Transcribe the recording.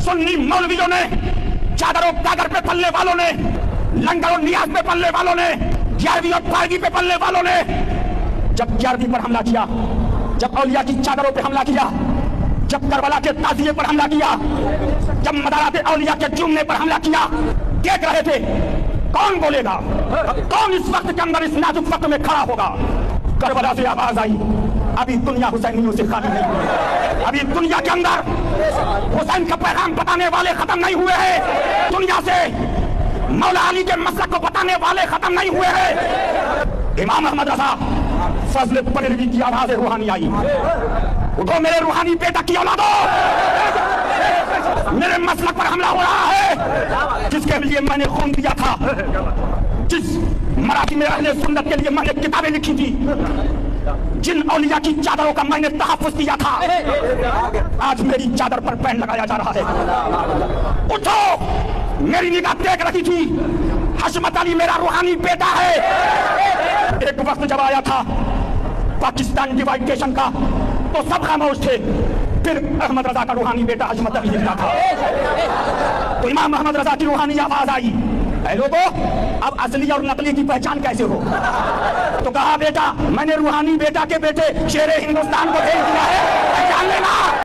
सुन्नी मौलवियों ने, चादरों कागर पे पलने वालों ने, लंगर और नियाज पे पलने वालों ने, 11वीं और 12वीं पे पलने वालों ने जब 11वीं पर हमला किया, जब औलिया की चादरों पे हमला किया, जब करबला के ताजिए पर हमला किया, जब मदारात औलिया के जुम्मे पर हमला किया, देख रहे थे कौन बोलेगा, कौन इस वक्त के अंदर इस नाजुक वक्त में खड़ा होगा। करबला से आवाज आई, अभी दुनिया हुसैनियों से खाली नहीं हुई, अभी दुनिया के अंदर हुसैन का पैगाम बताने वाले खत्म नहीं हुए हैं, दुनिया से मौला अली के मसलक को बताने वाले खत्म नहीं हुए हैं। इमाम अहमद रजा फजल बरेलवी की आवाज रूहानी आई, उठो मेरे रूहानी बेटा की औलादो, मेरे मसलक पर हमला हो रहा है जिसके लिए मैंने खून दिया था, जिस मराठी में अहले सुन्नत के लिए मैंने किताबें लिखी थी, जिन औलिया की चादरों का मैंने तहफ्फुज़ किया था, आज मेरी चादर पर पैन लगाया जा रहा है। उठो, मेरी निगाह देख रही थी, हशमत अली मेरा रूहानी बेटा है। एक वक्त जब आया था पाकिस्तान डिवाइडेशन का तो सब खामोश थे, फिर अहमद रजा का रूहानी बेटा हशमत अली जिंदा था, तो इमाम अहमद रजा की रूहानी आवाज आई, ऐ लोगों अब असली और नकली की पहचान कैसे हो। तो कहा बेटा मैंने रूहानी बेटा के बेटे शेरे हिंदुस्तान को भेज दिया है, पहचान लेना।